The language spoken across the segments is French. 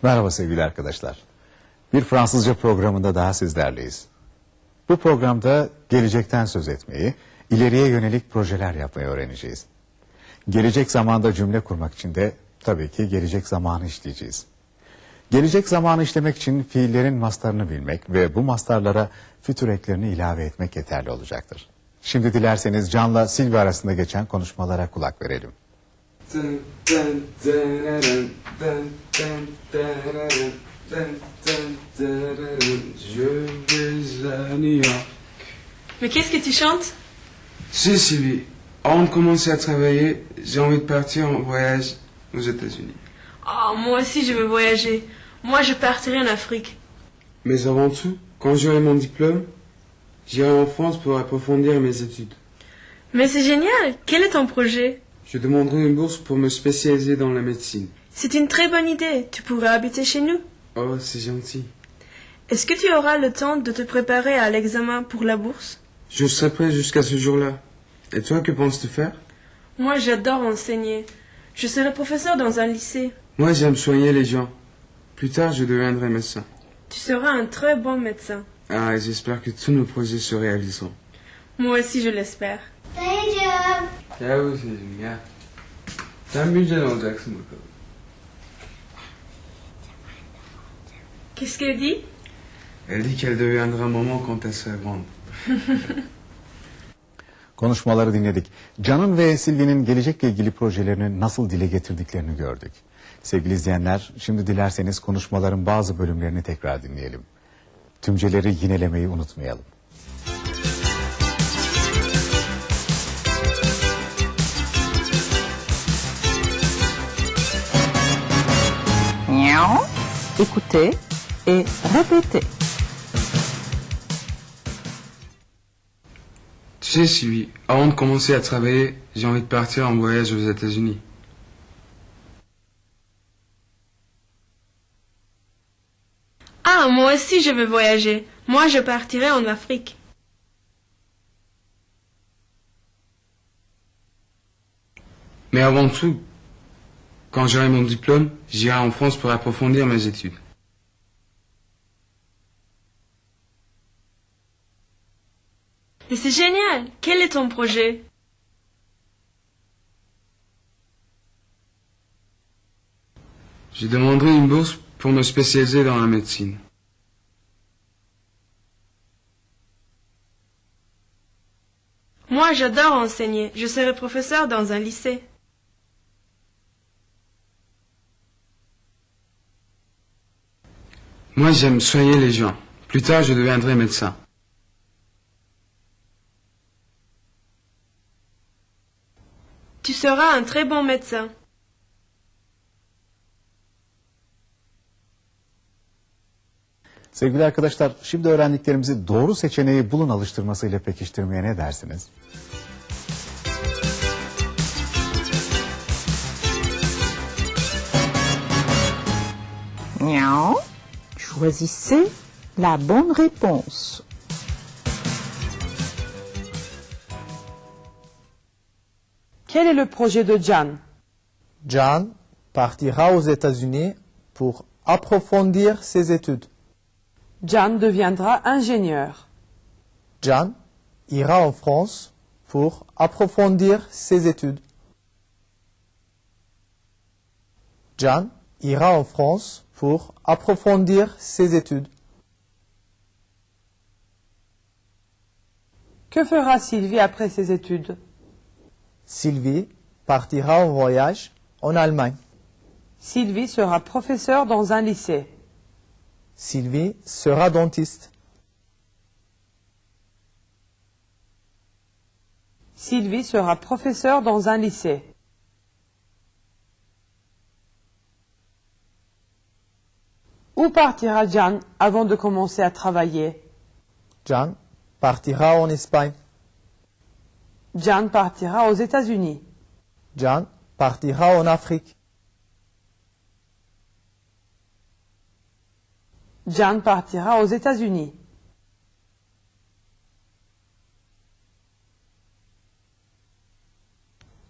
Merhaba sevgili arkadaşlar. Bir Fransızca programında daha sizlerleyiz. Bu programda gelecekten söz etmeyi, ileriye yönelik projeler yapmayı öğreneceğiz. Gelecek zamanda cümle kurmak için de tabii ki gelecek zamanı işleyeceğiz. Gelecek zamanı işlemek için fiillerin mastarını bilmek ve bu mastarlara fütür eklerini ilave etmek yeterli olacaktır. Şimdi dilerseniz Can'la Silvi arasında geçen konuşmalara kulak verelim. Je vais à New York. Mais qu'est-ce que tu chantes? Tu sais, Sylvie, avant de commencer à travailler, j'ai envie de partir en voyage aux États-Unis. Ah, moi aussi je veux voyager. Moi je partirai en Afrique. Mais avant tout, quand j'aurai mon diplôme, j'irai en France pour approfondir mes études. Mais c'est génial. Quel est ton projet? Je demanderai une bourse pour me spécialiser dans la médecine. C'est une très bonne idée. Tu pourrais habiter chez nous. Oh, c'est gentil. Est-ce que tu auras le temps de te préparer à l'examen pour la bourse? Je serai prêt jusqu'à ce jour-là. Et toi, que penses-tu faire? Moi j'adore enseigner. Je serai professeur dans un lycée. Moi, j'aime soigner les gens. Plus tard, je deviendrai médecin. Tu seras un très bon médecin. Ah, et j'espère que tous nos projets se réaliseront. Moi aussi je l'espère. Yavuz ya. Sen büyüyeceksin olacaksın bakalım. Qu'est-ce qu'elle dit? Elle dit qu'elle deviendra maman quand elle sera grande. Konuşmaları dinledik. Can'ın ve Silvi'nin gelecekle ilgili projelerini nasıl dile getirdiklerini gördük. Sevgili izleyenler, şimdi dilerseniz konuşmaların bazı bölümlerini tekrar dinleyelim. Tümceleri yinelemeyi unutmayalım. Écoutez et répétez. Tu sais, Sylvie, avant de commencer à travailler, j'ai envie de partir en voyage aux États-Unis. Ah, moi aussi je veux voyager. Moi je partirai en Afrique. Mais avant tout, quand j'aurai mon diplôme, j'irai en France pour approfondir mes études. Mais c'est génial. Quel est ton projet? Je demanderai une bourse pour me spécialiser dans la médecine. Moi j'adore enseigner. Je serai professeur dans un lycée. Moi, j'aime soigner les gens. Plus tard, je deviendrai médecin. Tu seras un très bon médecin. Sevgili arkadaşlar, şimdi öğrendiklerimizi doğru seçeneği bulun alıştırmasıyla pekiştirmeye ne dersiniz? Miaou. Choisissez la bonne réponse. Quel est le projet de Jan? Jan partira aux États-Unis pour approfondir ses études. Jan deviendra ingénieur. Jan ira en France pour approfondir ses études. Jan ira en France pour approfondir ses études. Que fera Sylvie après ses études? Sylvie partira en voyage en Allemagne. Sylvie sera professeure dans un lycée. Sylvie sera dentiste. Sylvie sera professeure dans un lycée. Où partira Jan avant de commencer à travailler? Jan partira en Espagne. Jan partira aux États-Unis. Jan partira en Afrique. Jan partira aux États-Unis.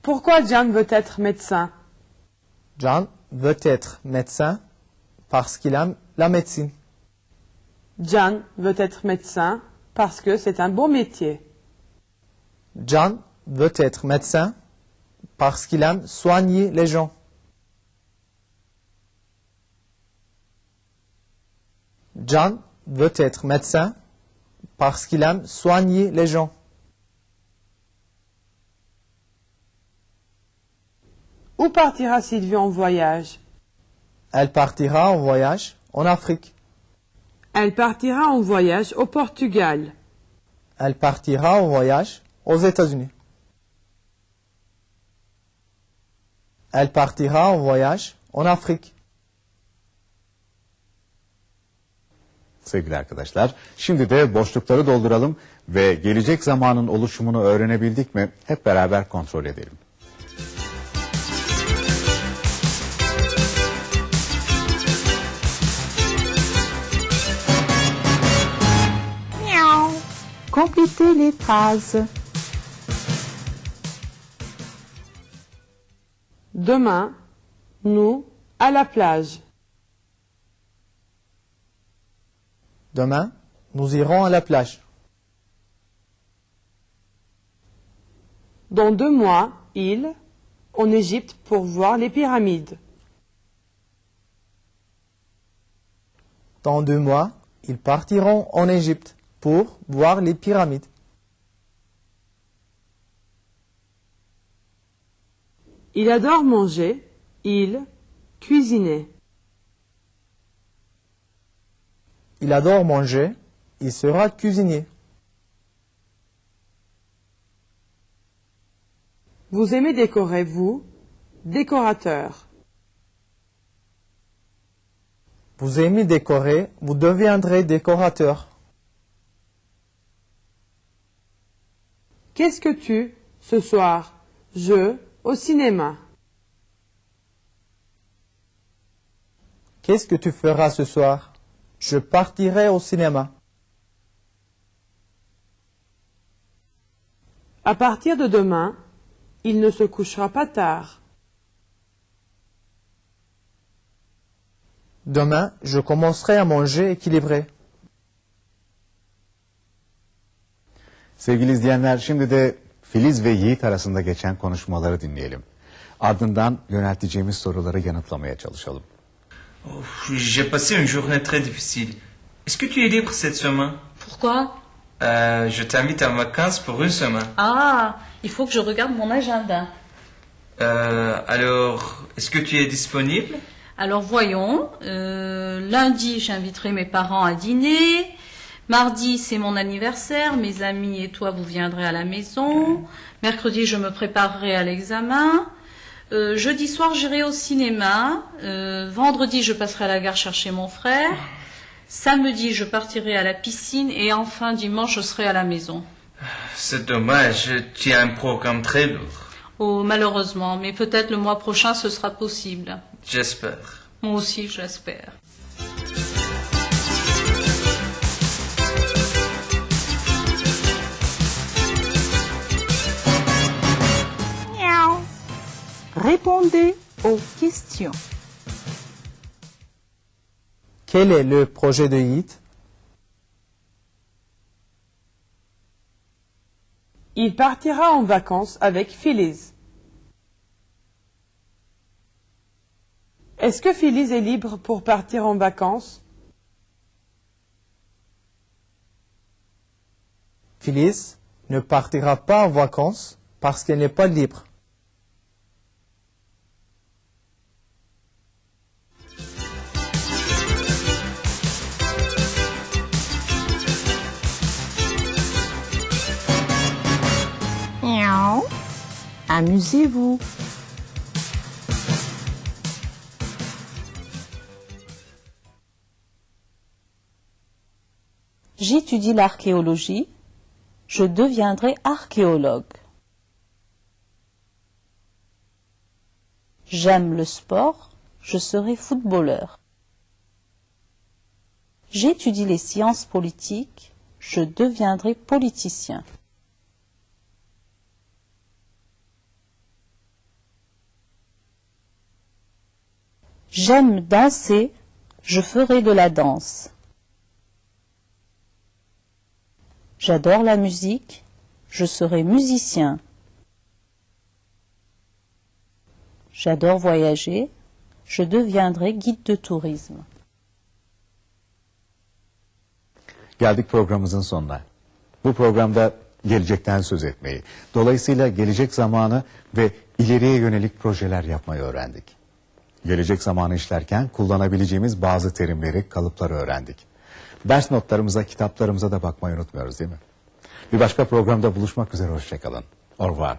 Pourquoi Jan veut être médecin? Jan veut être médecin parce qu'il aime la médecine. Can veut être médecin parce que c'est un beau métier. Can veut être médecin parce qu'il aime soigner les gens. Can veut être médecin parce qu'il aime soigner les gens. Où partira Sylvie en voyage? Elle partira en voyage en Afrique. Elle partira en voyage au Portugal. Elle partira en voyage aux États-Unis. Elle partira en voyage en Afrique. Sevgili arkadaşlar, şimdi de boşlukları dolduralım ve gelecek zamanın oluşumunu öğrenebildik mi hep beraber kontrol edelim. Complétez les phrases. Demain, nous, à la plage. Demain, nous irons à la plage. Dans 2 mois, ils, en Égypte pour voir les pyramides. Dans 2 mois, ils partiront en Égypte pour voir les pyramides. Il adore manger, il, cuisiner. Il adore manger, il sera cuisinier. Vous aimez décorer, vous, décorateur. Vous aimez décorer, vous deviendrez décorateur. Qu'est-ce que tu, ce soir? Je, au cinéma. Qu'est-ce que tu feras ce soir? Je partirai au cinéma. À partir de demain, il ne se couchera pas tard. Demain, je commencerai à manger équilibré. Sevgili izleyenler, şimdi de Filiz ve Yiğit arasında geçen konuşmaları dinleyelim. Ardından yönelteceğimiz soruları yanıtlamaya çalışalım. J'ai passé une journée très difficile. Est-ce que tu es libre cette semaine? Pourquoi? Je t'invite en vacances pour une semaine. Ah, il faut que je regarde mon agenda. Alors, est-ce que tu es disponible? Alors voyons, lundi j'inviterai mes parents à dîner, mardi c'est mon anniversaire, mes amis et toi vous viendrez à la maison, mercredi je me préparerai à l'examen, jeudi soir j'irai au cinéma, vendredi je passerai à la gare chercher mon frère, samedi je partirai à la piscine et enfin dimanche je serai à la maison. C'est dommage, tu as un programme très lourd. Oh malheureusement, mais peut-être le mois prochain ce sera possible. J'espère. Moi aussi j'espère. Répondez aux questions. Quel est le projet de Yiğit? Il partira en vacances avec Filiz. Est-ce que Filiz est libre pour partir en vacances? Filiz ne partira pas en vacances parce qu'elle n'est pas libre. Amusez-vous. J'étudie l'archéologie, je deviendrai archéologue. J'aime le sport, je serai footballeur. J'étudie les sciences politiques, je deviendrai politicien. J'aime danser, Je ferai de la danse. J'adore la musique. Je serai musicien. J'adore voyager. Je deviendrai guide de tourisme. Geldik programımızın sonuna. Bu programda gelecekten söz etmeyi, dolayısıyla gelecek zamanı ve ileriye yönelik projeler yapmayı öğrendik. Gelecek zamanı işlerken kullanabileceğimiz bazı terimleri, kalıpları öğrendik. Ders notlarımıza, kitaplarımıza da bakmayı unutmuyoruz değil mi? Bir başka programda buluşmak üzere, hoşça kalın. Au revoir.